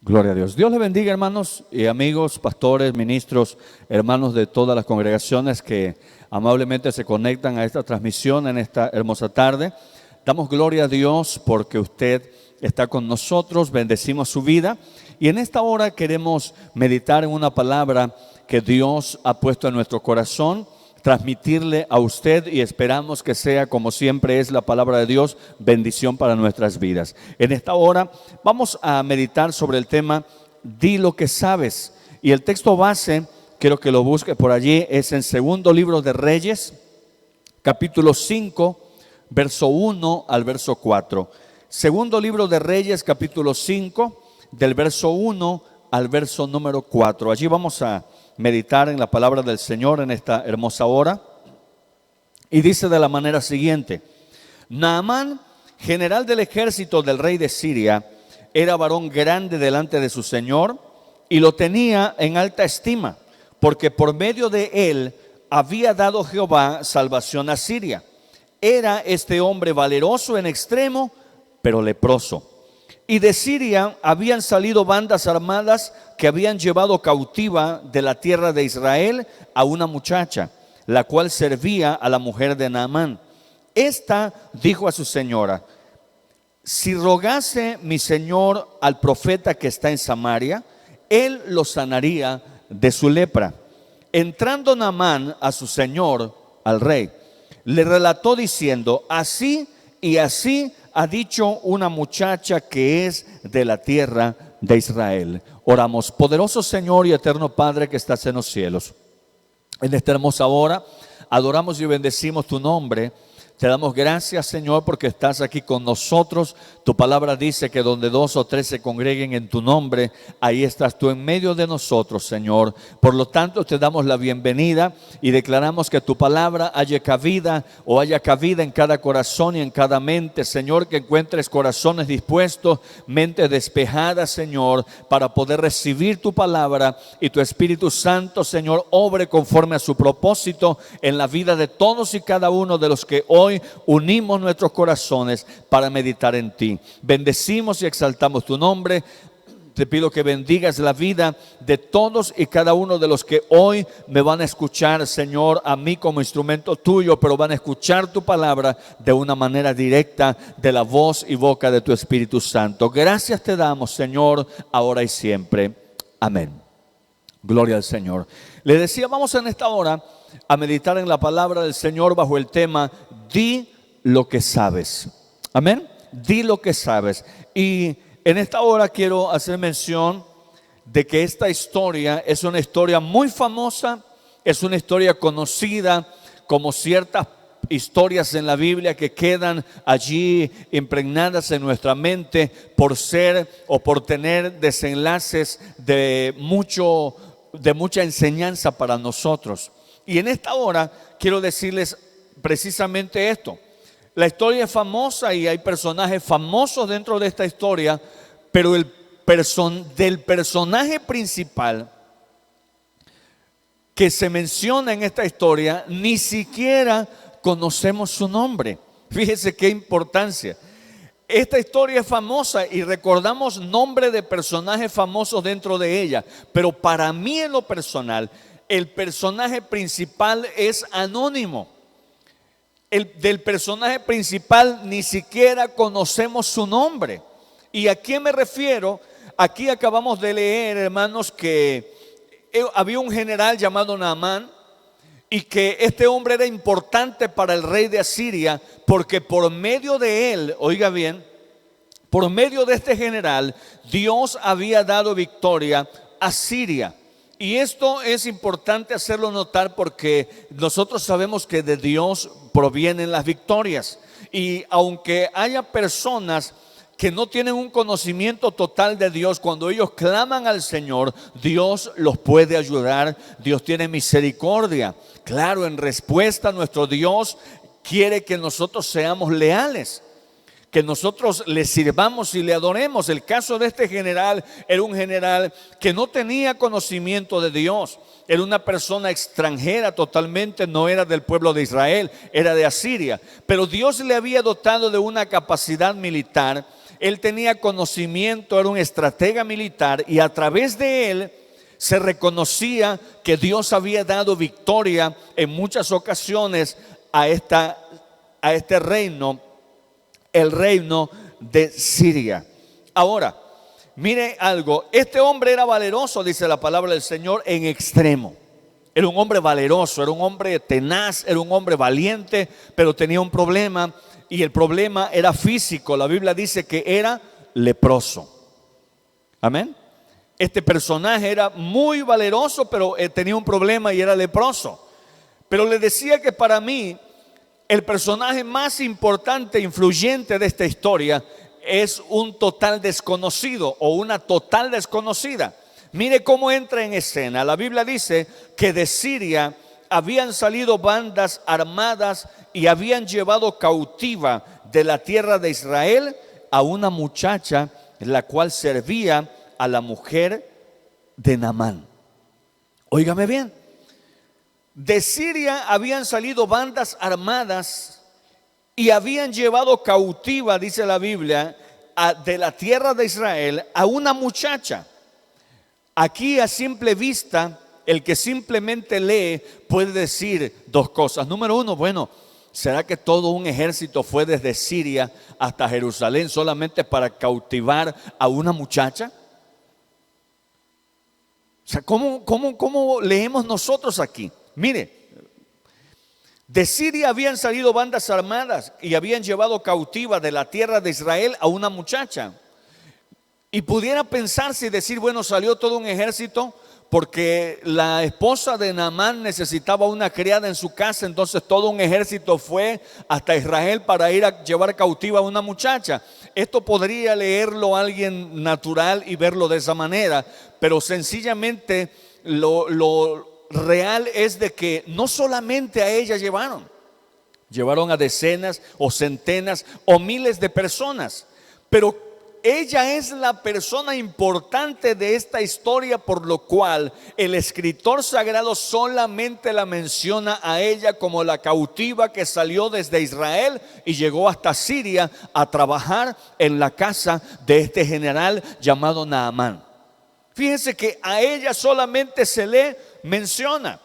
Gloria a Dios. Dios les bendiga, hermanos y amigos, pastores, ministros, hermanos de todas las congregaciones que amablemente se conectan a esta transmisión en esta hermosa tarde. Damos gloria a Dios porque usted está con nosotros, bendecimos su vida y en esta hora queremos meditar en una palabra que Dios ha puesto en nuestro corazón, transmitirle a usted y esperamos que sea, como siempre es la palabra de Dios, bendición para nuestras vidas. En esta hora vamos a meditar sobre el tema Di lo que sabes, y el texto base, quiero que lo busque por allí, es en segundo libro de Reyes, capítulo 5, verso 1 al verso 4. Segundo libro de Reyes, capítulo 5, del verso 1 al verso número 4. Allí vamos a meditar en la palabra del Señor en esta hermosa hora. Y dice de la manera siguiente: Naamán, general del ejército del rey de Siria, era varón grande delante de su señor y lo tenía en alta estima, porque por medio de él había dado Jehová salvación a Siria. Era este hombre valeroso en extremo, pero leproso. Y de Siria habían salido bandas armadas que habían llevado cautiva de la tierra de Israel a una muchacha, la cual servía a la mujer de Naamán. Esta dijo a su señora: si rogase mi señor al profeta que está en Samaria, él lo sanaría de su lepra. Entrando Naamán a su señor, al rey, le relató diciendo: así y así ha dicho una muchacha que es de la tierra de Israel. Oramos. Poderoso Señor y eterno Padre que estás en los cielos, en esta hermosa hora adoramos y bendecimos tu nombre. Te damos gracias, Señor, porque estás aquí con nosotros. Tu palabra dice que donde dos o tres se congreguen en tu nombre, ahí estás tú en medio de nosotros, Señor. Por lo tanto, te damos la bienvenida y declaramos que tu palabra haya cabida en cada corazón y en cada mente, Señor, que encuentres corazones dispuestos, mentes despejadas, Señor, para poder recibir tu palabra y tu Espíritu Santo, Señor, obre conforme a su propósito en la vida de todos y cada uno de los que hoy unimos nuestros corazones para meditar en ti. Bendecimos y exaltamos tu nombre. Te pido que bendigas la vida de todos y cada uno de los que hoy me van a escuchar, Señor, a mí como instrumento tuyo, pero van a escuchar tu palabra de una manera directa de la voz y boca de tu Espíritu Santo. Gracias te damos, Señor, ahora y siempre. Amén. Gloria al Señor. Le decía, vamos en esta hora a meditar en la palabra del Señor bajo el tema Di lo que sabes. Amén. Di lo que sabes. Y en esta hora quiero hacer mención de que esta historia es una historia muy famosa, es una historia conocida, como ciertas historias en la Biblia que quedan allí impregnadas en nuestra mente por ser o por tener desenlaces de mucha enseñanza para nosotros. Y en esta hora quiero decirles precisamente esto. La historia es famosa y hay personajes famosos dentro de esta historia, pero del personaje principal que se menciona en esta historia, ni siquiera conocemos su nombre. Fíjese qué importancia. Esta historia es famosa y recordamos nombres de personajes famosos dentro de ella, pero para mí en lo personal, el personaje principal es anónimo. Del personaje principal ni siquiera conocemos su nombre. ¿Y a quién me refiero? Aquí acabamos de leer, hermanos, que había un general llamado Naamán y que este hombre era importante para el rey de Asiria porque por medio de él, oiga bien, por medio de este general, Dios había dado victoria a Siria. Y esto es importante hacerlo notar porque nosotros sabemos que de Dios provienen las victorias. Y aunque haya personas que no tienen un conocimiento total de Dios, cuando ellos claman al Señor, Dios los puede ayudar. Dios tiene misericordia. Claro, en respuesta, nuestro Dios quiere que nosotros seamos leales, que nosotros le sirvamos y le adoremos. El caso de este general era un general que no tenía conocimiento de Dios. Era una persona extranjera totalmente, no era del pueblo de Israel, era de Asiria. Pero Dios le había dotado de una capacidad militar Él tenía conocimiento, era un estratega militar y a través de él se reconocía que Dios había dado victoria en muchas ocasiones a este reino, el reino de Siria. Ahora, mire algo, este hombre era valeroso, dice la palabra del Señor, en extremo. Era un hombre valeroso, era un hombre tenaz, era un hombre valiente, pero tenía un problema y el problema era físico. La Biblia dice que era leproso. Amén. Este personaje era muy valeroso, pero tenía un problema y era leproso. Pero le decía que para mí el personaje más importante e influyente de esta historia es un total desconocido o una total desconocida. Mire cómo entra en escena. La Biblia dice que de Siria habían salido bandas armadas y habían llevado cautiva de la tierra de Israel a una muchacha la cual servía a la mujer de Naamán. Óigame bien, de Siria habían salido bandas armadas y habían llevado cautiva, dice la Biblia, de la tierra de Israel a una muchacha. Aquí a simple vista, el que simplemente lee puede decir dos cosas. Número uno, bueno, ¿será que todo un ejército fue desde Siria hasta Jerusalén solamente para cautivar a una muchacha? O sea, ¿cómo leemos nosotros aquí? Mire, de Siria habían salido bandas armadas y habían llevado cautiva de la tierra de Israel a una muchacha. Y pudiera pensarse y decir, bueno, salió todo un ejército porque la esposa de Naamán necesitaba una criada en su casa, entonces todo un ejército fue hasta Israel para ir a llevar cautiva a una muchacha. Esto podría leerlo alguien natural y verlo de esa manera, pero sencillamente lo real es de que no solamente a ella llevaron a decenas o centenas o miles de personas, pero ella es la persona importante de esta historia, por lo cual el escritor sagrado solamente la menciona a ella como la cautiva que salió desde Israel y llegó hasta Siria a trabajar en la casa de este general llamado Naamán. Fíjense que a ella solamente se le menciona,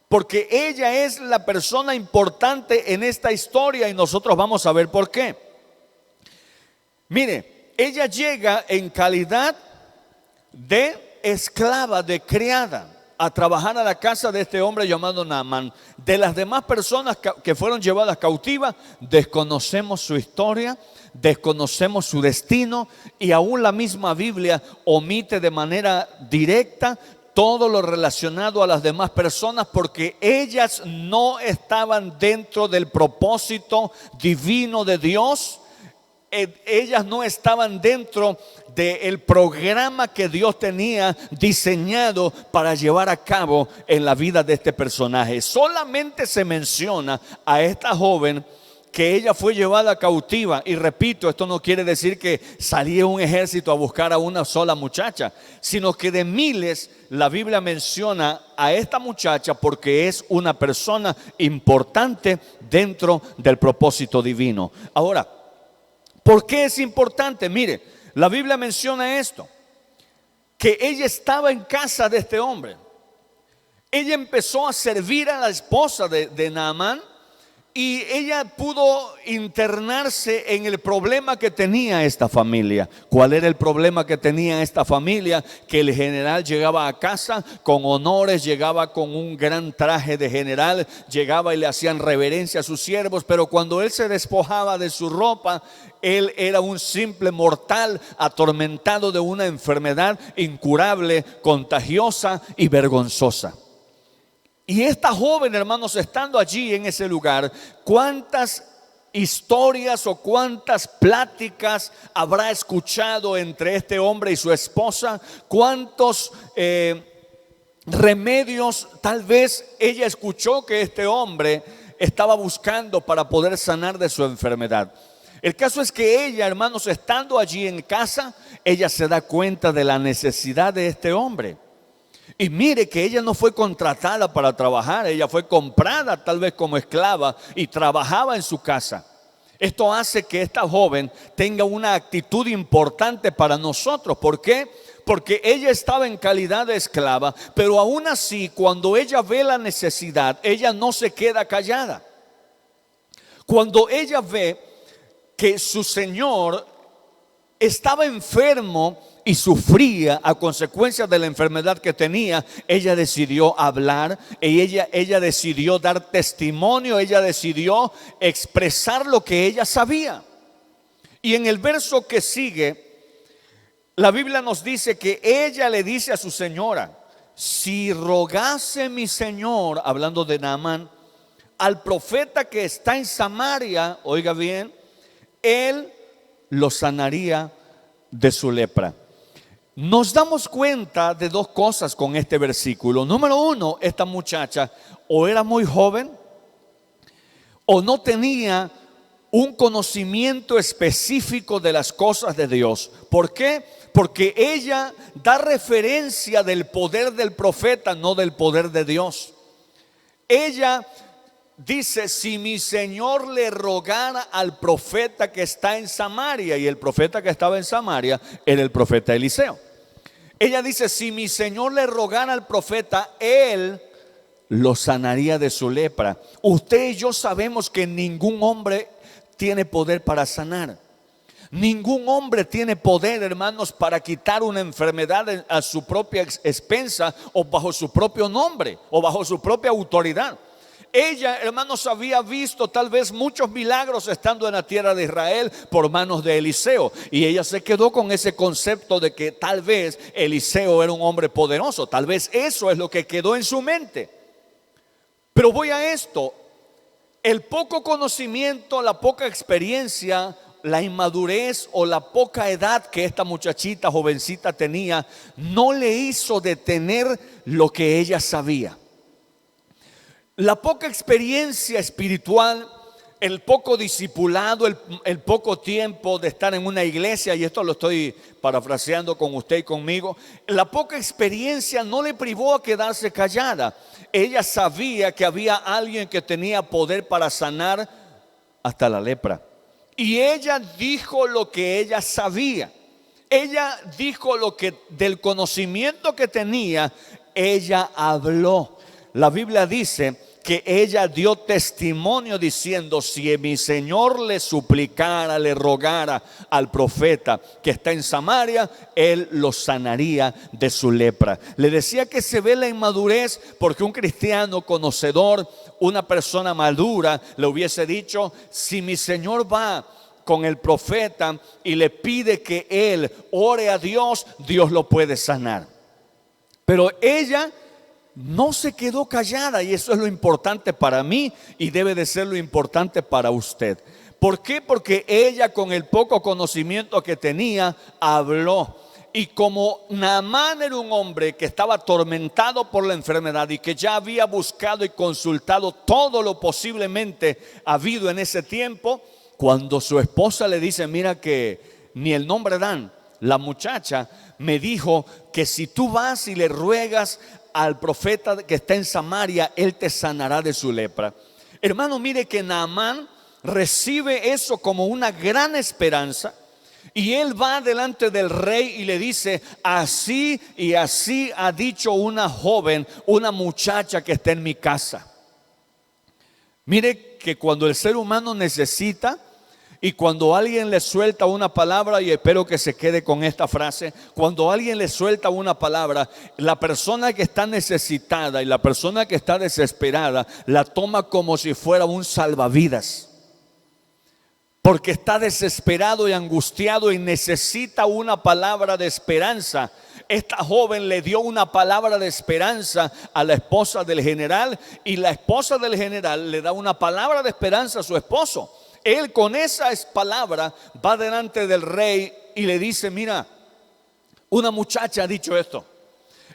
porque ella es la persona importante en esta historia y nosotros vamos a ver por qué. Mire, ella llega en calidad de esclava, de criada, a trabajar a la casa de este hombre llamado Naamán. De las demás personas que fueron llevadas cautivas, desconocemos su historia, desconocemos su destino y aún la misma Biblia omite de manera directa todo lo relacionado a las demás personas porque ellas no estaban dentro del propósito divino de Dios. Ellas no estaban dentro del programa que Dios tenía diseñado para llevar a cabo en la vida de este personaje. Solamente se menciona a esta joven que ella fue llevada cautiva. Y repito, esto no quiere decir que salía un ejército a buscar a una sola muchacha, sino que de miles la Biblia menciona a esta muchacha porque es una persona importante dentro del propósito divino. Ahora, ¿por qué es importante? Mire, la Biblia menciona esto, que ella estaba en casa de este hombre. Ella empezó a servir a la esposa de Naamán y ella pudo internarse en el problema que tenía esta familia. ¿Cuál era el problema que tenía esta familia? Que el general llegaba a casa con honores, llegaba con un gran traje de general, llegaba y le hacían reverencia a sus siervos, pero cuando él se despojaba de su ropa, él era un simple mortal atormentado de una enfermedad incurable, contagiosa y vergonzosa. Y esta joven, hermanos, estando allí en ese lugar, ¿cuántas historias o cuántas pláticas habrá escuchado entre este hombre y su esposa? ¿Cuántos remedios tal vez ella escuchó que este hombre estaba buscando para poder sanar de su enfermedad? El caso es que ella, hermanos, estando allí en casa, ella se da cuenta de la necesidad de este hombre. Y mire que ella no fue contratada para trabajar, ella fue comprada tal vez como esclava y trabajaba en su casa. Esto hace que esta joven tenga una actitud importante para nosotros. ¿Por qué? Porque ella estaba en calidad de esclava, pero aún así, cuando ella ve la necesidad, ella no se queda callada. Cuando ella ve que su señor estaba enfermo y sufría a consecuencia de la enfermedad que tenía, ella decidió hablar, y ella decidió dar testimonio, ella decidió expresar lo que ella sabía. Y en el verso que sigue, la Biblia nos dice que ella le dice a su señora: si rogase mi señor, hablando de Naamán, al profeta que está en Samaria, oiga bien, él lo sanaría de su lepra. Nos damos cuenta de dos cosas con este versículo. Número uno, esta muchacha o era muy joven o no tenía un conocimiento específico de las cosas de Dios. ¿Por qué? Porque ella da referencia del poder del profeta, no del poder de Dios. Ella dice: si mi señor le rogara al profeta que está en Samaria, y el profeta que estaba en Samaria era el profeta Eliseo. Ella dice: si mi señor le rogara al profeta, él lo sanaría de su lepra. Usted y yo sabemos que ningún hombre tiene poder para sanar. Ningún hombre tiene poder, hermanos, para quitar una enfermedad a su propia expensa o bajo su propio nombre o bajo su propia autoridad. Ella, hermanos, había visto tal vez muchos milagros estando en la tierra de Israel por manos de Eliseo, y ella se quedó con ese concepto de que tal vez Eliseo era un hombre poderoso. Tal vez eso es lo que quedó en su mente. Pero voy a esto: el poco conocimiento, la poca experiencia, la inmadurez o la poca edad que esta muchachita jovencita tenía no le hizo detener lo que ella sabía. La poca experiencia espiritual, el poco discipulado, el poco tiempo de estar en una iglesia, y esto lo estoy parafraseando con usted y conmigo, la poca experiencia no le privó a quedarse callada. Ella sabía que había alguien que tenía poder para sanar hasta la lepra, y ella dijo lo que ella sabía. Ella dijo lo que del conocimiento que tenía, ella habló. La Biblia dice que ella dio testimonio diciendo: si mi señor le suplicara, le rogara al profeta que está en Samaria, él lo sanaría de su lepra. Le decía que se ve la inmadurez, porque un cristiano conocedor, una persona madura, le hubiese dicho: si mi señor va con el profeta y le pide que él ore a Dios, Dios lo puede sanar. Pero ella no se quedó callada, y eso es lo importante para mí y debe de ser lo importante para usted. ¿Por qué? Porque ella, con el poco conocimiento que tenía, habló. Y como Naamán era un hombre que estaba atormentado por la enfermedad y que ya había buscado y consultado todo lo posiblemente habido en ese tiempo, cuando su esposa le dice: mira que ni el nombre dan, la muchacha me dijo que si tú vas y le ruegas al profeta que está en Samaria, él te sanará de su lepra. Hermano, mire que Naamán recibe eso como una gran esperanza, y él va delante del rey y le dice: así y así ha dicho una joven, una muchacha que está en mi casa. Mire que cuando el ser humano necesita, y cuando alguien le suelta una palabra, y espero que se quede con esta frase, cuando alguien le suelta una palabra, la persona que está necesitada y la persona que está desesperada la toma como si fuera un salvavidas, porque está desesperado y angustiado y necesita una palabra de esperanza. Esta joven le dio una palabra de esperanza a la esposa del general, y la esposa del general le da una palabra de esperanza a su esposo. Él, con esa palabra, va delante del rey y le dice: mira, una muchacha ha dicho esto.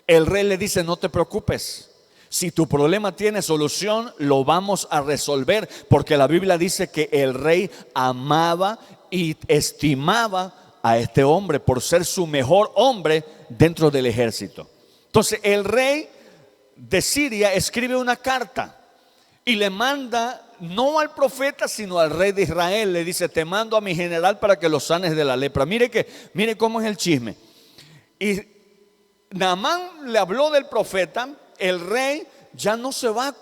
El rey le dice: no te preocupes, si tu problema tiene solución, lo vamos a resolver, porque la Biblia dice que el rey amaba y estimaba a este hombre por ser su mejor hombre dentro del ejército. Entonces el rey de Siria escribe una carta y le manda no al profeta, sino al rey de Israel. Le dice: te mando a mi general para que lo sanes de la lepra. Mire cómo es el chisme. Y Naamán le habló del profeta. El rey ya no se va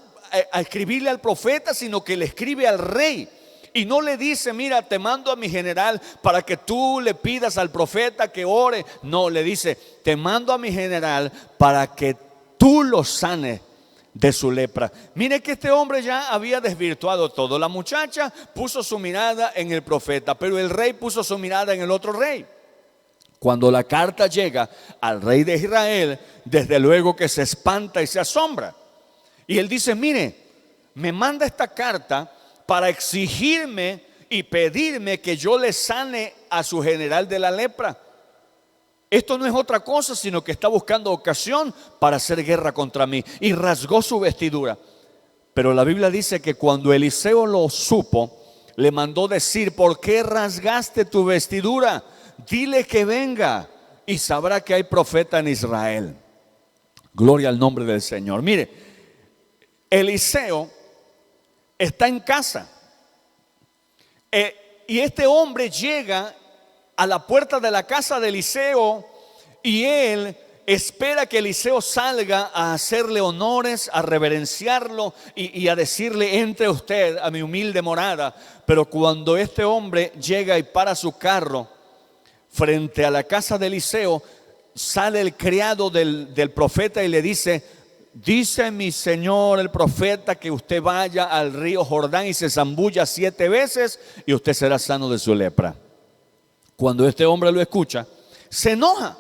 a escribirle al profeta, sino que le escribe al rey. Y no le dice: mira, te mando a mi general para que tú le pidas al profeta que ore. No, le dice: te mando a mi general para que tú lo sanes de su lepra. Mire que este hombre ya había desvirtuado todo. La muchacha puso su mirada en el profeta, pero el rey puso su mirada en el otro rey. Cuando la carta llega al rey de Israel, desde luego que se espanta y se asombra. Y él dice: mire, me manda esta carta para exigirme y pedirme que yo le sane a su general de la lepra. Esto no es otra cosa sino que está buscando ocasión para hacer guerra contra mí. Y rasgó su vestidura. Pero la Biblia dice que cuando Eliseo lo supo, le mandó decir: ¿por qué rasgaste tu vestidura? Dile que venga y sabrá que hay profeta en Israel. Gloria al nombre del Señor. Mire, Eliseo está en casa, y este hombre llega a la puerta de la casa de Eliseo, y él espera que Eliseo salga a hacerle honores, a reverenciarlo y a decirle: entre usted a mi humilde morada. Pero cuando este hombre llega y para su carro frente a la casa de Eliseo, sale el criado del profeta y le dice: dice mi señor el profeta que usted vaya al río Jordán y se zambulla 7 veces y usted será sano de su lepra. Cuando este hombre lo escucha, se enoja,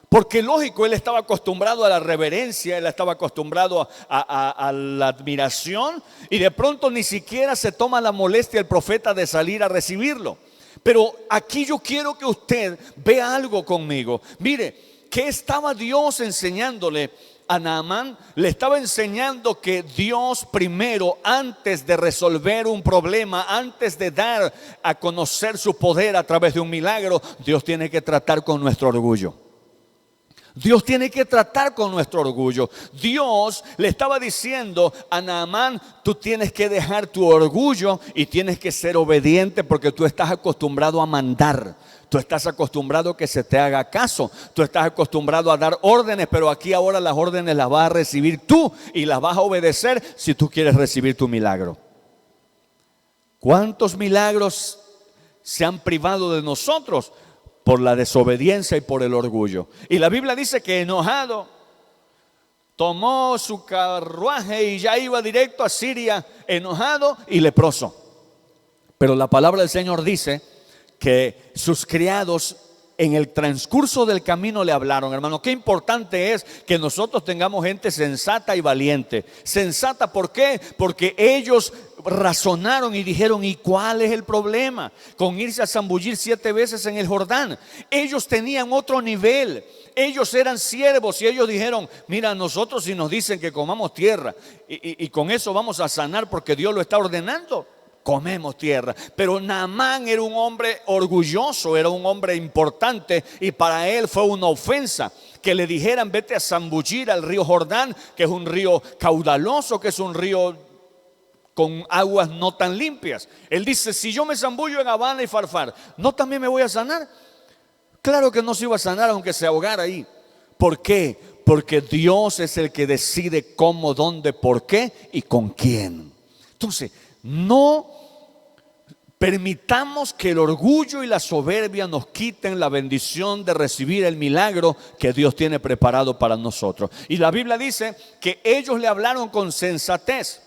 porque lógico, él estaba acostumbrado a la reverencia, él estaba acostumbrado a la admiración, y de pronto ni siquiera se toma la molestia el profeta de salir a recibirlo. Pero aquí yo quiero que usted vea algo conmigo. Mire, ¿qué estaba Dios enseñándole a Naamán? Le estaba enseñando que Dios primero, antes de resolver un problema, antes de dar a conocer su poder a través de un milagro, Dios tiene que tratar con nuestro orgullo. Dios tiene que tratar con nuestro orgullo. Dios le estaba diciendo a Naamán: tú tienes que dejar tu orgullo y tienes que ser obediente, porque tú estás acostumbrado a mandar. Tú estás acostumbrado a que se te haga caso. Tú estás acostumbrado a dar órdenes, pero aquí ahora las órdenes las vas a recibir tú y las vas a obedecer si tú quieres recibir tu milagro. ¿Cuántos milagros se han privado de nosotros por la desobediencia y por el orgullo? Y la Biblia dice que enojado tomó su carruaje y ya iba directo a Siria, enojado y leproso. Pero la palabra del Señor dice que sus criados en el transcurso del camino le hablaron. Hermano, qué importante es que nosotros tengamos gente sensata y valiente. Sensata, ¿por qué? Porque ellos razonaron y dijeron: ¿y cuál es el problema con irse a zambullir 7 veces en el Jordán? Ellos tenían otro nivel. Ellos eran siervos y ellos dijeron: mira, nosotros si nos dicen que comamos tierra y con eso vamos a sanar porque Dios lo está ordenando, comemos tierra. Pero Naamán era un hombre orgulloso, era un hombre importante, y para él fue una ofensa que le dijeran: vete a zambullir al río Jordán, que es un río caudaloso, que es un río con aguas no tan limpias. Él dice: si yo me zambullo en Habana y Farfar, ¿no también me voy a sanar? Claro que no se iba a sanar aunque se ahogara ahí. ¿Por qué? Porque Dios es el que decide cómo, dónde, por qué y con quién. Entonces, no permitamos que el orgullo y la soberbia nos quiten la bendición de recibir el milagro que Dios tiene preparado para nosotros. Y la Biblia dice que ellos le hablaron con sensatez.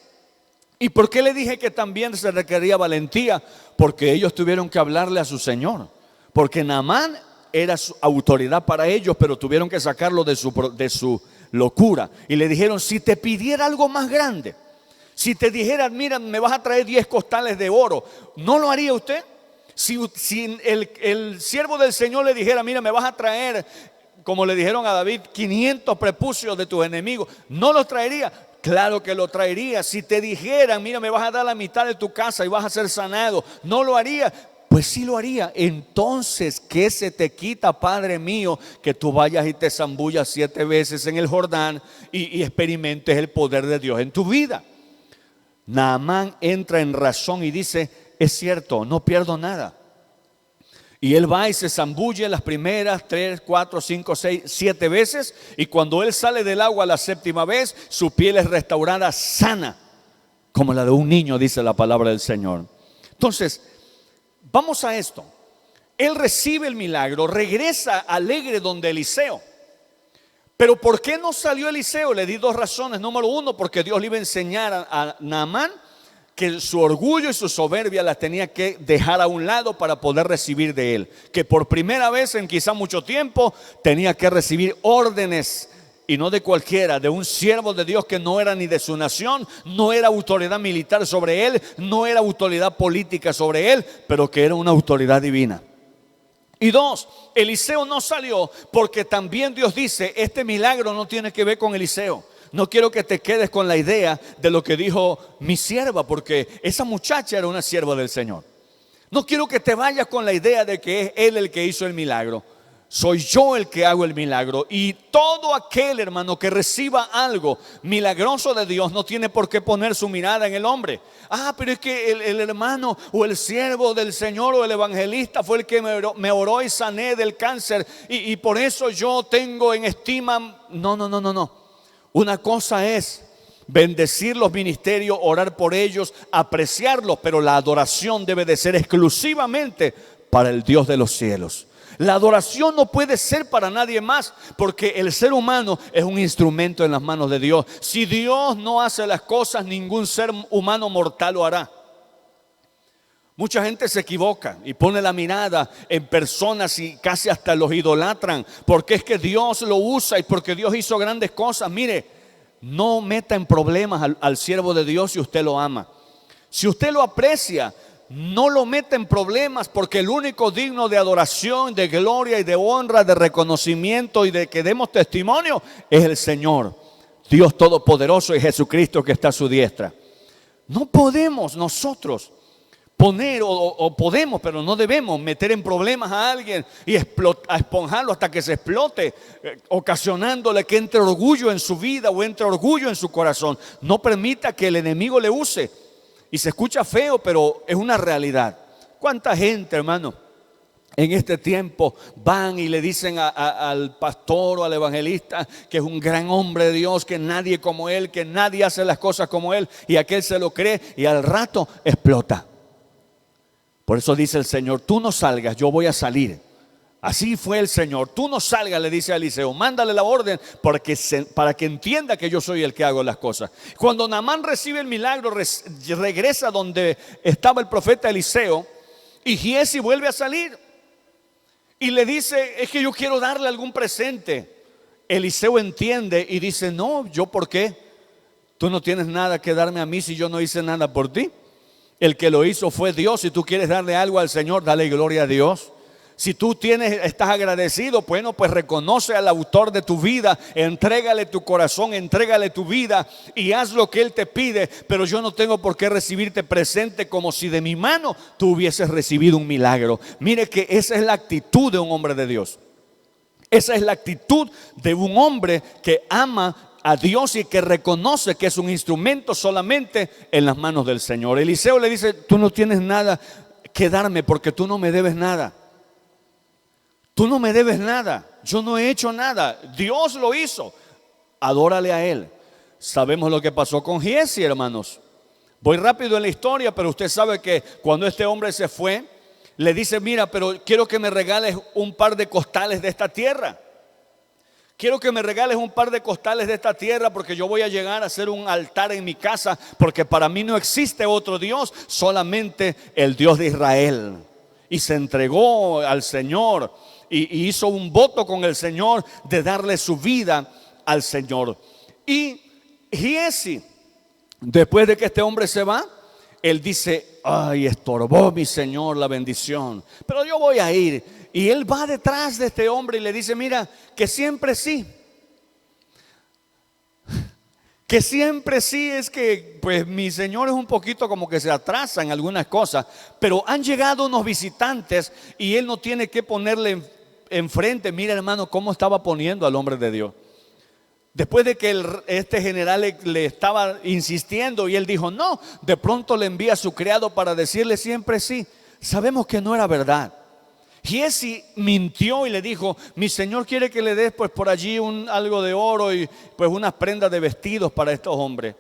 ¿Y por qué le dije que también se requería valentía? Porque ellos tuvieron que hablarle a su Señor. Porque Naamán era su autoridad para ellos, pero tuvieron que sacarlo de su locura. Y le dijeron: si te pidiera algo más grande, si te dijera: mira, me vas a traer 10 costales de oro, ¿no lo haría usted? Si el siervo del Señor le dijera: mira, me vas a traer, como le dijeron a David, 500 prepucios de tus enemigos, ¿no los traería? Claro que lo traería. Si te dijeran: mira, me vas a dar la mitad de tu casa y vas a ser sanado, ¿no lo haría? Pues sí lo haría. Entonces, ¿qué se te quita, Padre mío, que tú vayas y te zambullas 7 veces en el Jordán y experimentes el poder de Dios en tu vida? Naamán entra en razón y dice, es cierto, no pierdo nada. Y él va y se zambulle las primeras 3, 4, 5, 6, 7 veces. Y cuando él sale del agua la séptima vez, su piel es restaurada sana, como la de un niño, dice la palabra del Señor. Entonces, vamos a esto. Él recibe el milagro, regresa alegre donde Eliseo. Pero ¿por qué no salió Eliseo? Le di 2 razones. Número 1, porque Dios le iba a enseñar a Naamán que su orgullo y su soberbia las tenía que dejar a un lado para poder recibir de él. Que por primera vez en quizá mucho tiempo tenía que recibir órdenes, y no de cualquiera, de un siervo de Dios que no era ni de su nación, no era autoridad militar sobre él, no era autoridad política sobre él, pero que era una autoridad divina. Y 2, Eliseo no salió porque también Dios dice, este milagro no tiene que ver con Eliseo. No quiero que te quedes con la idea de lo que dijo mi sierva, porque esa muchacha era una sierva del Señor. No quiero que te vayas con la idea de que es él el que hizo el milagro. Soy yo el que hago el milagro. Y todo aquel, hermano, que reciba algo milagroso de Dios no tiene por qué poner su mirada en el hombre. Pero es que el hermano o el siervo del Señor o el evangelista fue el que me oró y sané del cáncer, y por eso yo tengo en estima. No. Una cosa es bendecir los ministerios, orar por ellos, apreciarlos, pero la adoración debe de ser exclusivamente para el Dios de los cielos. La adoración no puede ser para nadie más, porque el ser humano es un instrumento en las manos de Dios. Si Dios no hace las cosas, ningún ser humano mortal lo hará. Mucha gente se equivoca y pone la mirada en personas y casi hasta los idolatran, porque es que Dios lo usa y porque Dios hizo grandes cosas. Mire, no meta en problemas al siervo de Dios si usted lo ama. Si usted lo aprecia, no lo meta en problemas, porque el único digno de adoración, de gloria y de honra, de reconocimiento y de que demos testimonio es el Señor, Dios Todopoderoso, y Jesucristo que está a su diestra. No podemos nosotros poner o podemos, pero no debemos meter en problemas a alguien y a esponjarlo hasta que se explote, ocasionándole que entre orgullo en su vida o entre orgullo en su corazón. No permita que el enemigo le use. Y se escucha feo, pero es una realidad. ¿Cuánta gente, hermano, en este tiempo van y le dicen al pastor o al evangelista que es un gran hombre de Dios, que nadie como él, que nadie hace las cosas como él, y aquel se lo cree y al rato explota? Por eso dice el Señor, tú no salgas, yo voy a salir. Así fue el Señor, tú no salgas, le dice a Eliseo, mándale la orden para que entienda que yo soy el que hago las cosas. Cuando Naamán recibe el milagro, regresa donde estaba el profeta Eliseo, y Giesi vuelve a salir y le dice, es que yo quiero darle algún presente. Eliseo entiende y dice, no, ¿yo por qué? Tú no tienes nada que darme a mí si yo no hice nada por ti. El que lo hizo fue Dios. Si tú quieres darle algo al Señor, dale gloria a Dios. Si tú estás agradecido, bueno, pues reconoce al autor de tu vida, entrégale tu corazón, entrégale tu vida y haz lo que Él te pide. Pero yo no tengo por qué recibirte presente como si de mi mano tú hubieses recibido un milagro. Mire que esa es la actitud de un hombre de Dios. Esa es la actitud de un hombre que ama a Dios y que reconoce que es un instrumento solamente en las manos del Señor. Eliseo le dice, tú no tienes nada que darme porque tú no me debes nada. Tú no me debes nada, yo no he hecho nada, Dios lo hizo, adórale a Él. Sabemos lo que pasó con Giesi, hermanos. Voy rápido en la historia, pero usted sabe que cuando este hombre se fue, le dice, mira, pero quiero que me regales un par de costales de esta tierra. Quiero que me regales un par de costales de esta tierra, porque yo voy a llegar a hacer un altar en mi casa, porque para mí no existe otro Dios, solamente el Dios de Israel. Y se entregó al Señor y hizo un voto con el Señor de darle su vida al Señor. Y Giesi, después de que este hombre se va, él dice, ay, estorbó mi Señor la bendición, pero yo voy a ir. Y él va detrás de este hombre y le dice, mira, que siempre sí. Que siempre sí es que pues mi Señor es un poquito como que se atrasa en algunas cosas, pero han llegado unos visitantes y él no tiene que ponerle enfrente. Mira, hermano, cómo estaba poniendo al hombre de Dios. Después de que este general le estaba insistiendo y él dijo no, de pronto le envía a su criado para decirle siempre sí. Sabemos que no era verdad. Giezi mintió y le dijo, mi señor quiere que le des pues por allí algo de oro y pues unas prendas de vestidos para estos hombres.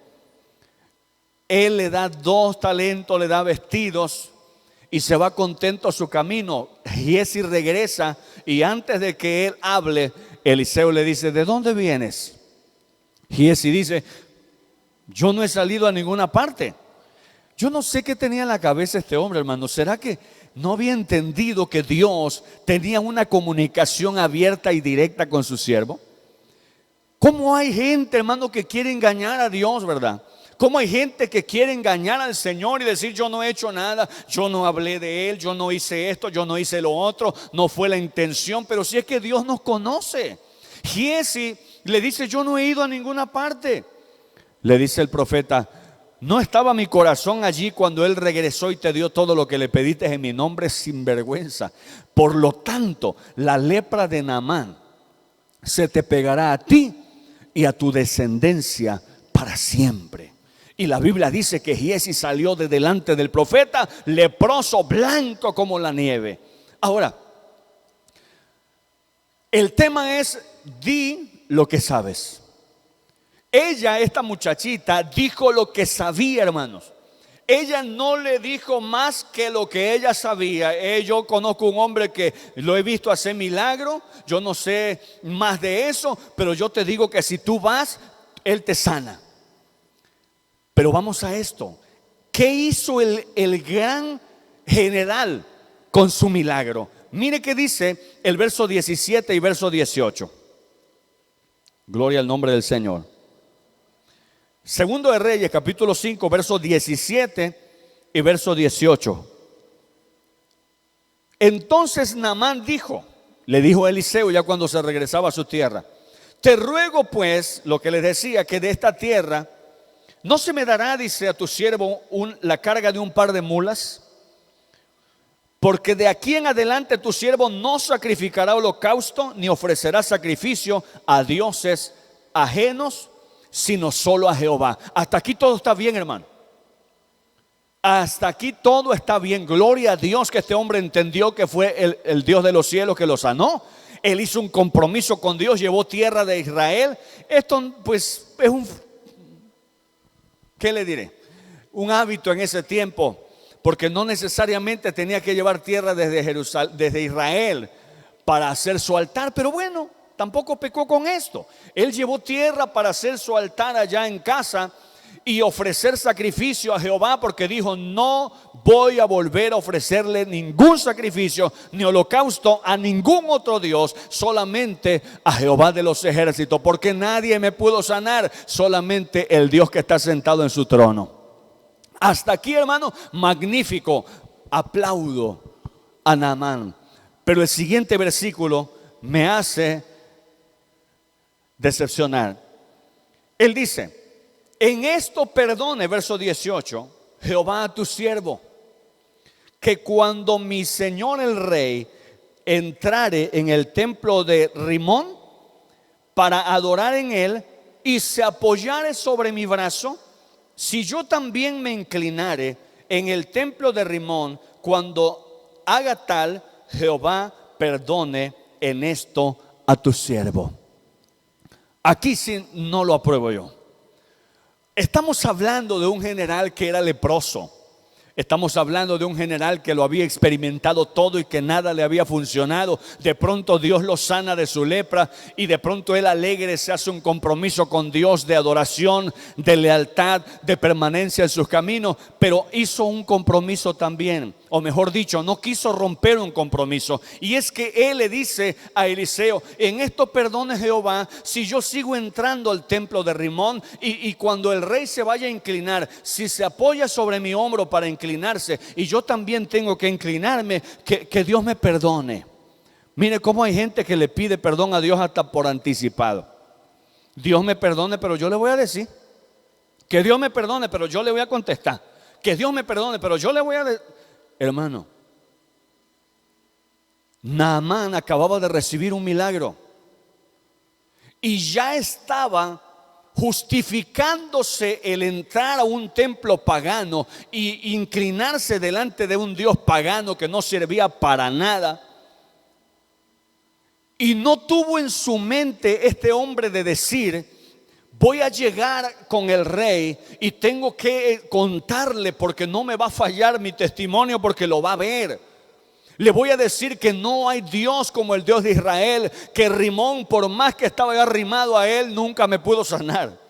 Él le da 2 talentos, le da vestidos y se va contento a su camino. Giezi regresa y antes de que él hable, Eliseo le dice, ¿de dónde vienes? Giezi dice, yo no he salido a ninguna parte. Yo no sé qué tenía en la cabeza este hombre, hermano. ¿Será que no había entendido que Dios tenía una comunicación abierta y directa con su siervo? ¿Cómo hay gente, hermano, que quiere engañar a Dios, verdad? ¿Cómo hay gente que quiere engañar al Señor y decir yo no he hecho nada, yo no hablé de Él, yo no hice esto, yo no hice lo otro, no fue la intención? Pero si es que Dios nos conoce. Giezi le dice, yo no he ido a ninguna parte. Le dice el profeta, ¿no estaba mi corazón allí cuando Él regresó y te dio todo lo que le pediste en mi nombre sin vergüenza? Por lo tanto, la lepra de Naamán se te pegará a ti y a tu descendencia para siempre. Y la Biblia dice que Giezi salió de delante del profeta leproso, blanco como la nieve. Ahora, el tema es, di lo que sabes. Ella, esta muchachita, dijo lo que sabía, hermanos. Ella no le dijo más que lo que ella sabía. Yo conozco un hombre que lo he visto hacer milagro. Yo no sé más de eso, pero yo te digo que si tú vas, Él te sana. Pero vamos a esto. ¿Qué hizo el gran general con su milagro? Mire qué dice el verso 17 y verso 18. Gloria al nombre del Señor. Segundo de Reyes, capítulo 5, verso 17 y verso 18. Entonces Naamán le dijo a Eliseo ya cuando se regresaba a su tierra, te ruego pues, lo que les decía, que de esta tierra no se me dará, dice a tu siervo, la carga de un par de mulas, porque de aquí en adelante tu siervo no sacrificará holocausto ni ofrecerá sacrificio a dioses ajenos, sino solo a Jehová. Hasta aquí todo está bien, hermano. Hasta aquí todo está bien. Gloria a Dios que este hombre entendió que fue el Dios de los cielos que lo sanó. Él hizo un compromiso con Dios, llevó tierra de Israel. Esto pues es ¿qué le diré? Un hábito en ese tiempo, porque no necesariamente tenía que llevar tierra desde Israel para hacer su altar, pero bueno, tampoco pecó con esto. Él llevó tierra para hacer su altar allá en casa y ofrecer sacrificio a Jehová, porque dijo, no voy a volver a ofrecerle ningún sacrificio ni holocausto a ningún otro Dios, solamente a Jehová de los ejércitos, porque nadie me pudo sanar, solamente el Dios que está sentado en su trono. Hasta aquí, hermano, magnífico. Aplaudo a Naamán. Pero el siguiente versículo me hace decepcionar. Él dice, en esto perdone, verso 18, Jehová a tu siervo, que cuando mi señor el rey entrare en el templo de Rimón para adorar en él y se apoyare sobre mi brazo, si yo también me inclinare en el templo de Rimón, cuando haga tal, Jehová perdone en esto a tu siervo. Aquí sí no lo apruebo yo. Estamos hablando de un general que era leproso. Estamos hablando de un general que lo había experimentado todo y que nada le había funcionado. De pronto Dios lo sana de su lepra y de pronto él alegre se hace un compromiso con Dios de adoración, de lealtad, de permanencia en sus caminos. Pero hizo un compromiso también, o mejor dicho, no quiso romper un compromiso. Y es que él le dice a Eliseo, en esto perdone Jehová si yo sigo entrando al templo de Rimón y cuando el rey se vaya a inclinar, si se apoya sobre mi hombro para inclinarse y yo también tengo que inclinarme, que Dios me perdone. Mire cómo hay gente que le pide perdón a Dios hasta por anticipado. Dios me perdone, pero yo le voy a decir. Que Dios me perdone, pero yo le voy a contestar. Que Dios me perdone, pero yo le voy a decir. Hermano, Naamán acababa de recibir un milagro y ya estaba justificándose el entrar a un templo pagano e inclinarse delante de un Dios pagano que no servía para nada. Y no tuvo en su mente este hombre de decir: voy a llegar con el rey y tengo que contarle, porque no me va a fallar mi testimonio, porque lo va a ver. Le voy a decir que no hay Dios como el Dios de Israel, que Rimón, por más que estaba ya arrimado a él, nunca me pudo sanar.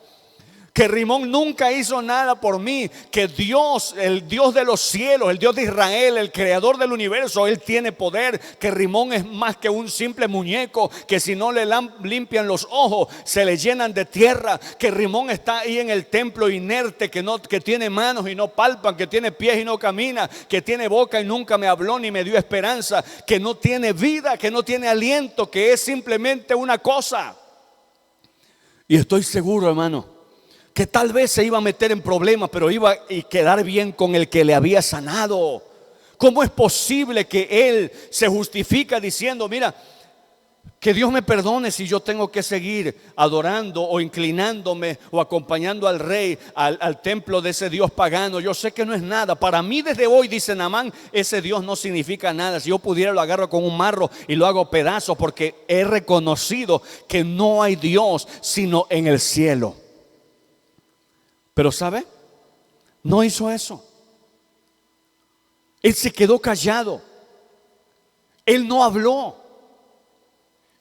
Que Rimón nunca hizo nada por mí, que Dios, el Dios de los cielos, el Dios de Israel, el creador del universo, Él tiene poder. Que Rimón es más que un simple muñeco, que si no le limpian los ojos se le llenan de tierra. Que Rimón está ahí en el templo inerte, que tiene manos y no palpan, que tiene pies y no camina, que tiene boca y nunca me habló ni me dio esperanza, que no tiene vida, que no tiene aliento, que es simplemente una cosa. Y estoy seguro, hermano, que tal vez se iba a meter en problemas, pero iba a quedar bien con el que le había sanado. ¿Cómo es posible que él se justifica diciendo: mira, que Dios me perdone si yo tengo que seguir adorando o inclinándome o acompañando al rey al templo de ese Dios pagano? Yo sé que no es nada. Para mí desde hoy, dice Naamán, ese Dios no significa nada. Si yo pudiera, lo agarro con un marro y lo hago pedazos, porque he reconocido que no hay Dios sino en el cielo. Pero ¿sabe? No hizo eso. Él se quedó callado. Él no habló.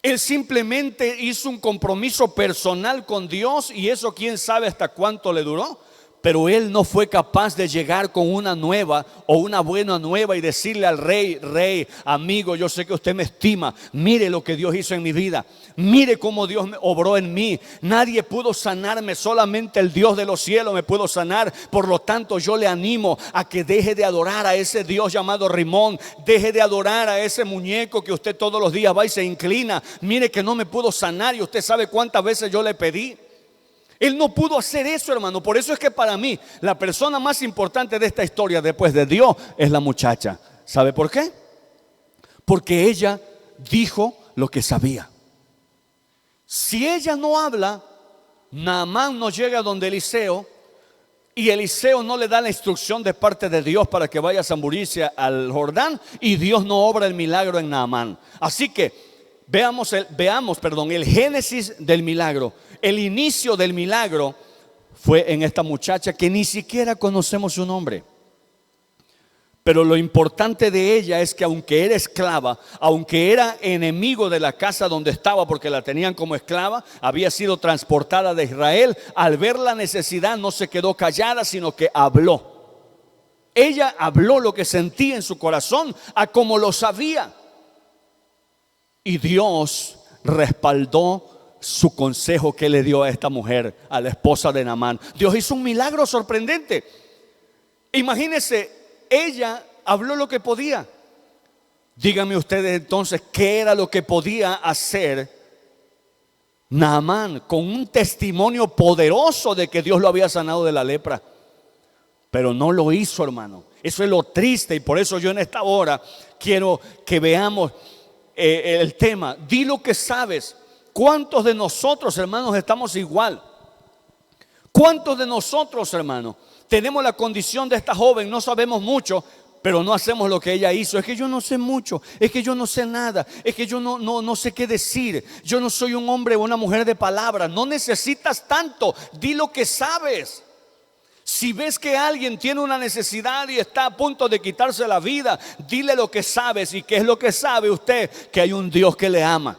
Él simplemente hizo un compromiso personal con Dios, y eso quién sabe hasta cuánto le duró. Pero él no fue capaz de llegar con una nueva o una buena nueva y decirle al rey: rey, amigo, yo sé que usted me estima. Mire lo que Dios hizo en mi vida. Mire cómo Dios me obró en mí. Nadie pudo sanarme, solamente el Dios de los cielos me pudo sanar. Por lo tanto, yo le animo a que deje de adorar a ese Dios llamado Rimón. Deje de adorar a ese muñeco que usted todos los días va y se inclina. Mire que no me pudo sanar, y usted sabe cuántas veces yo le pedí. Él no pudo hacer eso, hermano. Por eso es que para mí la persona más importante de esta historia después de Dios es la muchacha. ¿Sabe por qué? Porque ella dijo lo que sabía. Si ella no habla, Naamán no llega donde Eliseo, y Eliseo no le da la instrucción de parte de Dios para que vaya a zamburirse al Jordán, y Dios no obra el milagro en Naamán. Así que veamos el génesis del milagro. El inicio del milagro fue en esta muchacha que ni siquiera conocemos su nombre. Pero lo importante de ella es que aunque era esclava, aunque era enemigo de la casa donde estaba, porque la tenían como esclava, había sido transportada de Israel, al ver la necesidad no se quedó callada, sino que habló. Ella habló lo que sentía en su corazón, a como lo sabía. Y Dios respaldó su consejo que le dio a esta mujer, a la esposa de Naamán. Dios hizo un milagro sorprendente. Imagínense, ella habló lo que podía. Díganme ustedes entonces, ¿qué era lo que podía hacer Naamán con un testimonio poderoso de que Dios lo había sanado de la lepra? Pero no lo hizo, hermano. Eso es lo triste, y por eso yo en esta hora quiero que veamos el tema. Di lo que sabes. ¿Cuántos de nosotros, hermanos, estamos igual? ¿Cuántos de nosotros, hermanos, tenemos la condición de esta joven? No sabemos mucho, pero no hacemos lo que ella hizo. Es que yo no sé mucho, es que yo no sé nada, es que yo no sé qué decir. Yo no soy un hombre o una mujer de palabra. No necesitas tanto. Di lo que sabes. Si ves que alguien tiene una necesidad y está a punto de quitarse la vida, dile lo que sabes. ¿Y qué es lo que sabe usted? Que hay un Dios que le ama,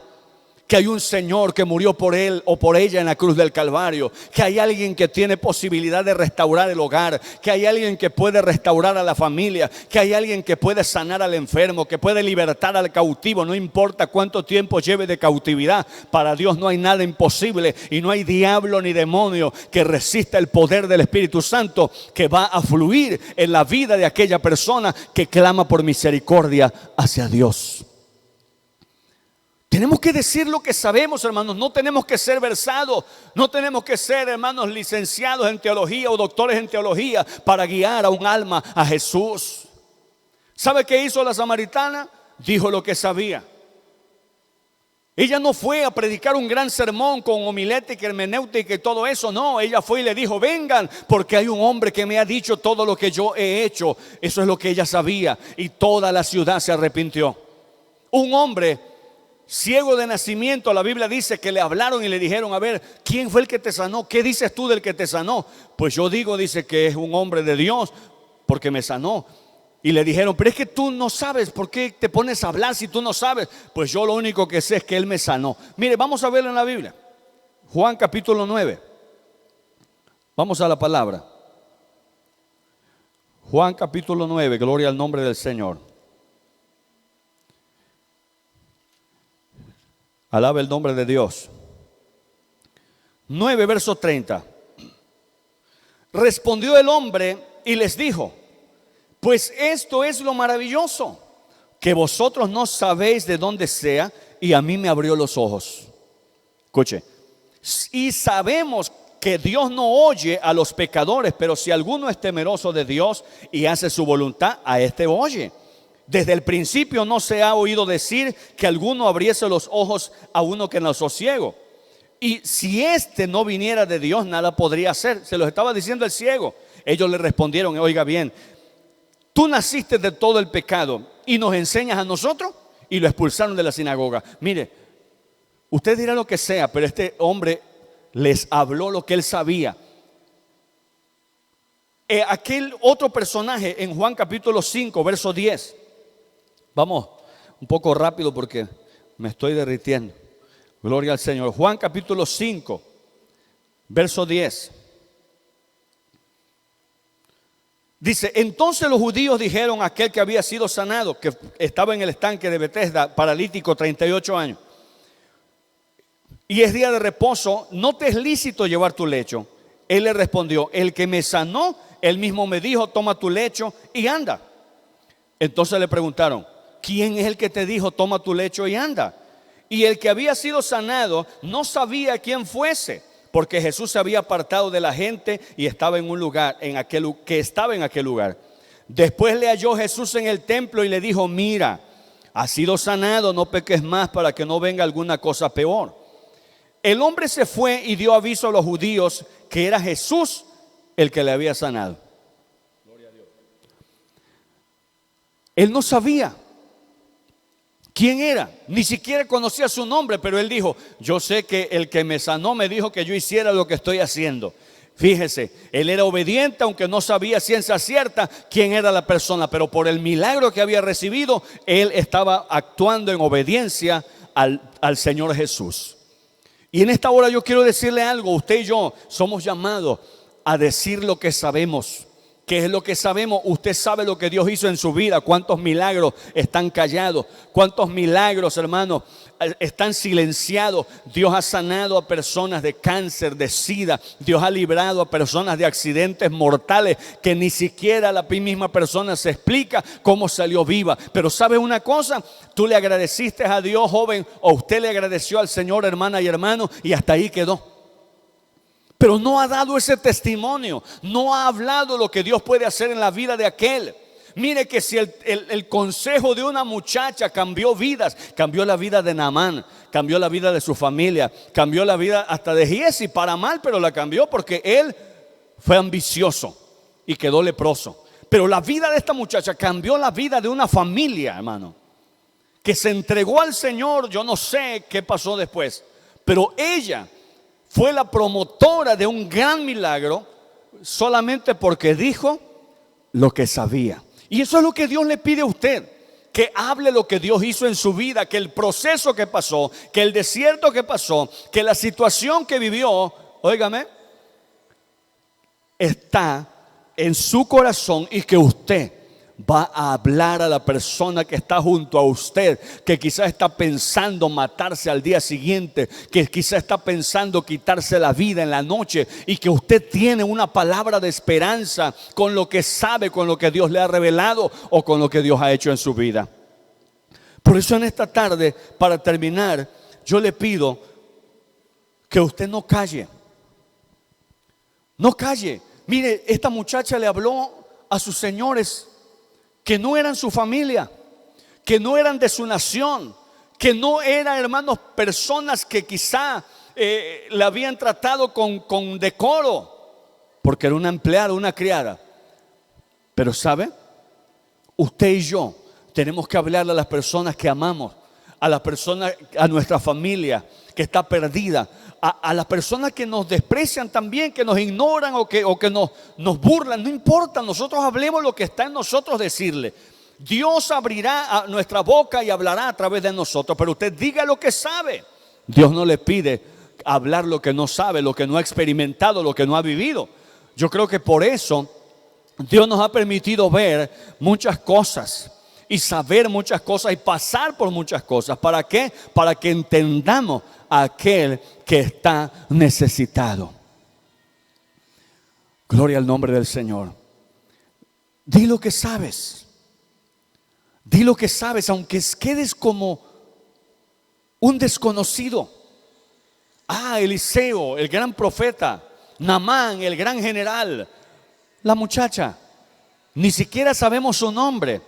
que hay un Señor que murió por él o por ella en la cruz del Calvario, que hay alguien que tiene posibilidad de restaurar el hogar, que hay alguien que puede restaurar a la familia, que hay alguien que puede sanar al enfermo, que puede libertar al cautivo. No importa cuánto tiempo lleve de cautividad, para Dios no hay nada imposible, y no hay diablo ni demonio que resista el poder del Espíritu Santo que va a fluir en la vida de aquella persona que clama por misericordia hacia Dios. Tenemos que decir lo que sabemos, hermanos. No tenemos que ser versados, no tenemos que ser, hermanos, licenciados en teología o doctores en teología para guiar a un alma a Jesús. ¿Sabe qué hizo la samaritana? Dijo lo que sabía. Ella no fue a predicar un gran sermón con homilética, hermenéutica y todo eso. No, ella fue y le dijo: vengan, porque hay un hombre que me ha dicho todo lo que yo he hecho. Eso es lo que ella sabía. Y toda la ciudad se arrepintió. Un hombre ciego de nacimiento, la Biblia dice que le hablaron y le dijeron: a ver, ¿quién fue el que te sanó? ¿Qué dices tú del que te sanó? Pues yo digo, dice, que es un hombre de Dios porque me sanó. Y le dijeron: pero es que tú no sabes, ¿por qué te pones a hablar si tú no sabes? Pues yo lo único que sé es que él me sanó. Mire, vamos a verlo en la Biblia. Juan capítulo 9. Vamos a la palabra. Juan capítulo 9, gloria al nombre del Señor. Alaba el nombre de Dios. 9, verso 30. Respondió el hombre y les dijo: pues esto es lo maravilloso, que vosotros no sabéis de dónde sea, y a mí me abrió los ojos. Escuche. Y sabemos que Dios no oye a los pecadores, pero si alguno es temeroso de Dios y hace su voluntad, a este oye. Desde el principio no se ha oído decir que alguno abriese los ojos a uno que nació ciego. Y si este no viniera de Dios, nada podría hacer. Se los estaba diciendo el ciego. Ellos le respondieron: oiga bien, tú naciste de todo el pecado y nos enseñas a nosotros. Y lo expulsaron de la sinagoga. Mire, usted dirá lo que sea, pero este hombre les habló lo que él sabía. Aquel otro personaje en Juan capítulo 5, verso 10. Vamos un poco rápido porque me estoy derritiendo. Gloria al Señor. Juan capítulo 5, verso 10. Dice: entonces los judíos dijeron a aquel que había sido sanado, que estaba en el estanque de Betesda, paralítico, 38 años, y es día de reposo, ¿no te es lícito llevar tu lecho? Él le respondió: el que me sanó, él mismo me dijo: toma tu lecho y anda. Entonces le preguntaron: ¿quién es el que te dijo toma tu lecho y anda? Y el que había sido sanado no sabía quién fuese, porque Jesús se había apartado de la gente y estaba en un lugar, estaba en aquel lugar. Después le halló Jesús en el templo y le dijo: mira, has sido sanado, no peques más para que no venga alguna cosa peor. El hombre se fue y dio aviso a los judíos que era Jesús el que le había sanado. Gloria a Dios. Él no sabía quién era, ni siquiera conocía su nombre, pero él dijo: yo sé que el que me sanó me dijo que yo hiciera lo que estoy haciendo. Fíjese, él era obediente, aunque no sabía ciencia cierta quién era la persona, pero por el milagro que había recibido, él estaba actuando en obediencia al Señor Jesús. Y en esta hora yo quiero decirle algo: usted y yo somos llamados a decir lo que sabemos. ¿Qué es lo que sabemos? Usted sabe lo que Dios hizo en su vida. ¿Cuántos milagros están callados? ¿Cuántos milagros, hermanos, están silenciados? Dios ha sanado a personas de cáncer, de sida. Dios ha librado a personas de accidentes mortales que ni siquiera la misma persona se explica cómo salió viva. Pero ¿sabe una cosa? Tú le agradeciste a Dios, joven, o usted le agradeció al Señor, hermana y hermano, y hasta ahí quedó. Pero no ha dado ese testimonio, no ha hablado lo que Dios puede hacer en la vida de aquel. Mire que si el consejo de una muchacha cambió vidas, cambió la vida de Naamán, cambió la vida de su familia, cambió la vida hasta de Giesi, para mal, pero la cambió porque él fue ambicioso y quedó leproso. Pero la vida de esta muchacha cambió la vida de una familia, hermano, que se entregó al Señor. Yo no sé qué pasó después, pero ella fue la promotora de un gran milagro solamente porque dijo lo que sabía. Y eso es lo que Dios le pide a usted, que hable lo que Dios hizo en su vida, que el proceso que pasó, que el desierto que pasó, que la situación que vivió, óigame, está en su corazón, y que usted va a hablar a la persona que está junto a usted, que quizás está pensando matarse al día siguiente, que quizás está pensando quitarse la vida en la noche, y que usted tiene una palabra de esperanza con lo que sabe, con lo que Dios le ha revelado o con lo que Dios ha hecho en su vida. Por eso en esta tarde, para terminar, yo le pido que usted no calle. No calle. Mire, esta muchacha le habló a sus señores que no eran su familia, que no eran de su nación, que no eran, hermanos, personas que quizá la habían tratado con decoro, porque era una empleada, una criada. Pero ¿sabe? Usted y yo tenemos que hablarle a las personas que amamos, a las personas, a nuestra familia que está perdida, a las personas que nos desprecian también, que nos ignoran o que nos burlan. No importa, nosotros hablemos lo que está en nosotros decirle. Dios abrirá nuestra boca y hablará a través de nosotros, pero usted diga lo que sabe. Dios no le pide hablar lo que no sabe, lo que no ha experimentado, lo que no ha vivido. Yo creo que por eso Dios nos ha permitido ver muchas cosas y saber muchas cosas y pasar por muchas cosas. ¿Para qué? Para que entendamos a aquel que está necesitado. Gloria al nombre del Señor. Di lo que sabes. Di lo que sabes, aunque quedes como un desconocido. Eliseo, el gran profeta. Naamán, el gran general. La muchacha, ni siquiera sabemos su nombre,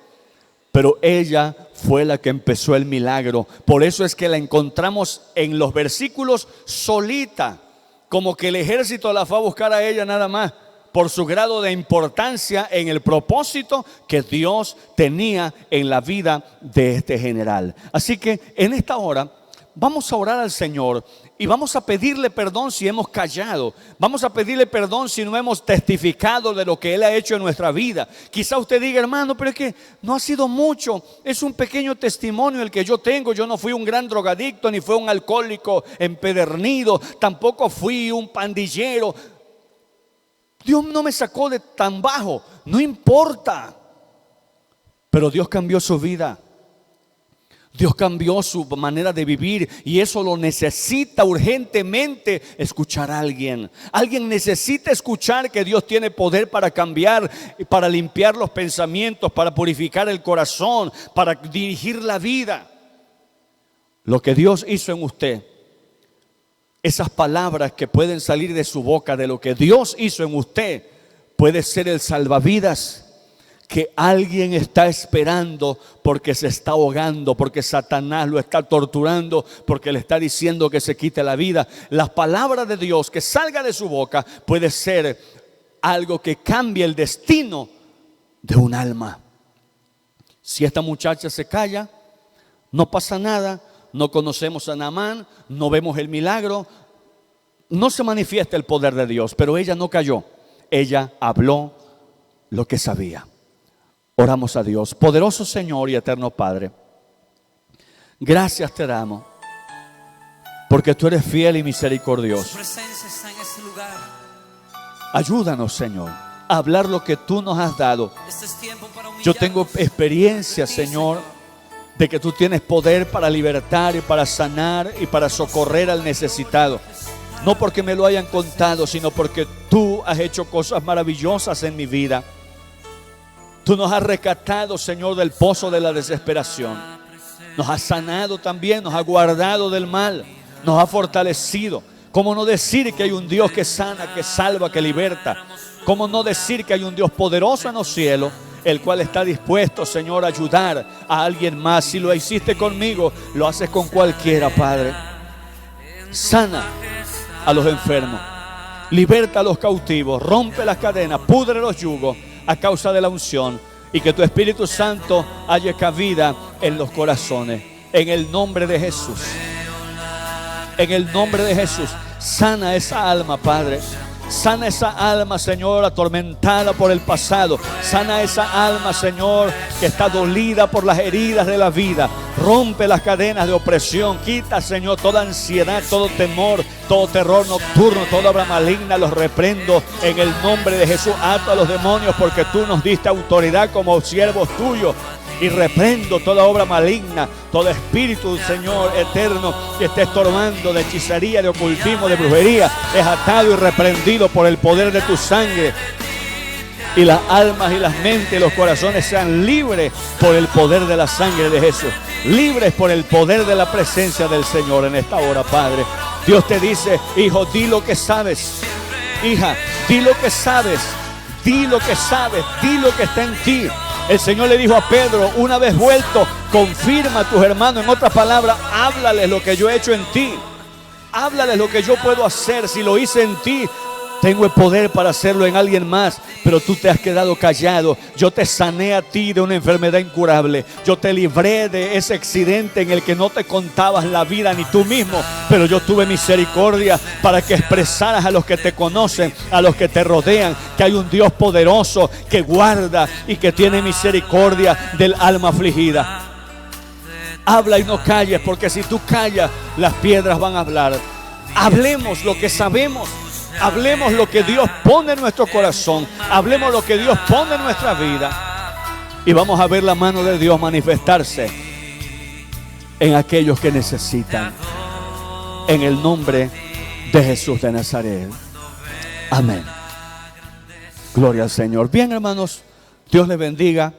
pero ella fue la que empezó el milagro. Por eso es que la encontramos en los versículos solita, como que el ejército la fue a buscar a ella nada más, por su grado de importancia en el propósito que Dios tenía en la vida de este general. Así que en esta hora vamos a orar al Señor y vamos a pedirle perdón si hemos callado. Vamos a pedirle perdón si no hemos testificado de lo que Él ha hecho en nuestra vida. Quizá usted diga, hermano, pero es que no ha sido mucho. Es un pequeño testimonio el que yo tengo. Yo no fui un gran drogadicto, ni fui un alcohólico empedernido. Tampoco fui un pandillero. Dios no me sacó de tan bajo. No importa. Pero Dios cambió su vida. Dios cambió su manera de vivir y eso lo necesita urgentemente escuchar a alguien. Alguien necesita escuchar que Dios tiene poder para cambiar, para limpiar los pensamientos, para purificar el corazón, para dirigir la vida. Lo que Dios hizo en usted, esas palabras que pueden salir de su boca, de lo que Dios hizo en usted, puede ser el salvavidas que alguien está esperando porque se está ahogando, porque Satanás lo está torturando, porque le está diciendo que se quite la vida. Las palabras de Dios que salga de su boca puede ser algo que cambie el destino de un alma. Si esta muchacha se calla, no pasa nada. No conocemos a Naamán, no vemos el milagro, no se manifiesta el poder de Dios, pero ella no cayó. Ella habló lo que sabía. Oramos a Dios. Poderoso Señor y eterno Padre, gracias te damos porque tú eres fiel y misericordioso. Su presencia está en este lugar. Ayúdanos, Señor, a hablar lo que tú nos has dado. Este es tiempo para humillarnos. Yo tengo experiencia, Señor, de que tú tienes poder para libertar y para sanar y para socorrer al necesitado. No porque me lo hayan contado, sino porque tú has hecho cosas maravillosas en mi vida. Tú nos has rescatado, Señor, del pozo de la desesperación. Nos has sanado también, nos has guardado del mal, nos has fortalecido. ¿Cómo no decir que hay un Dios que sana, que salva, que liberta? ¿Cómo no decir que hay un Dios poderoso en los cielos, el cual está dispuesto, Señor, a ayudar a alguien más? Si lo hiciste conmigo, lo haces con cualquiera, Padre. Sana a los enfermos, liberta a los cautivos, rompe las cadenas, pudre los yugos a causa de la unción, y que tu Espíritu Santo haya cabida en los corazones. En el nombre de Jesús, en el nombre de Jesús, sana esa alma, Padre. Sana esa alma, Señor, atormentada por el pasado. Sana esa alma, Señor, que está dolida por las heridas de la vida. Rompe las cadenas de opresión. Quita, Señor, toda ansiedad, todo temor, todo terror nocturno, toda obra maligna. Los reprendo en el nombre de Jesús. Ato a los demonios porque tú nos diste autoridad como siervos tuyos. Y reprendo toda obra maligna, todo espíritu, Señor, eterno, que esté estorbando de hechicería, de ocultismo, de brujería, es atado y reprendido por el poder de tu sangre. Y las almas y las mentes y los corazones sean libres por el poder de la sangre de Jesús. Libres por el poder de la presencia del Señor en esta hora, Padre. Dios te dice, hijo, di lo que sabes. Hija, di lo que sabes. Di lo que sabes, di lo que está en ti. El Señor le dijo a Pedro, una vez vuelto, confirma a tus hermanos. En otras palabras, háblales lo que yo he hecho en ti. Háblales lo que yo puedo hacer. Si lo hice en ti, tengo el poder para hacerlo en alguien más, pero tú te has quedado callado. Yo te sané a ti de una enfermedad incurable. Yo te libré de ese accidente en el que no te contabas la vida ni tú mismo, pero yo tuve misericordia para que expresaras a los que te conocen, a los que te rodean, que hay un Dios poderoso que guarda y que tiene misericordia del alma afligida. Habla y no calles, porque si tú callas, las piedras van a hablar. Hablemos lo que sabemos. Hablemos lo que Dios pone en nuestro corazón. Hablemos lo que Dios pone en nuestra vida. Y vamos a ver la mano de Dios manifestarse en aquellos que necesitan. En el nombre de Jesús de Nazaret. Amén. Gloria al Señor. Bien, hermanos, Dios les bendiga.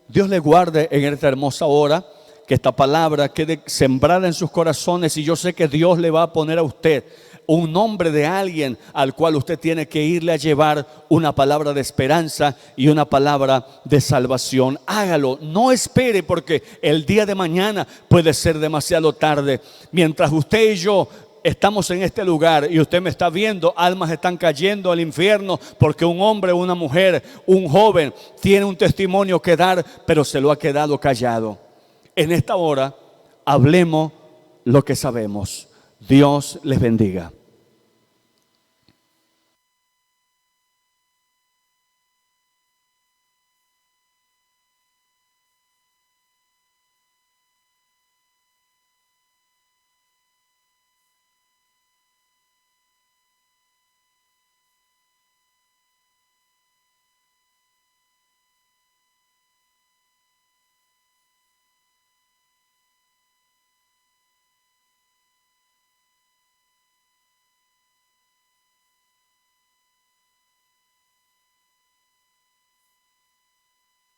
Dios les guarde en esta hermosa hora. Que esta palabra quede sembrada en sus corazones. Y yo sé que Dios le va a poner a usted un nombre de alguien al cual usted tiene que irle a llevar una palabra de esperanza y una palabra de salvación. Hágalo, no espere, porque el día de mañana puede ser demasiado tarde. Mientras usted y yo estamos en este lugar y usted me está viendo, almas están cayendo al infierno porque un hombre, una mujer, un joven tiene un testimonio que dar, pero se lo ha quedado callado. En esta hora hablemos lo que sabemos. Dios les bendiga.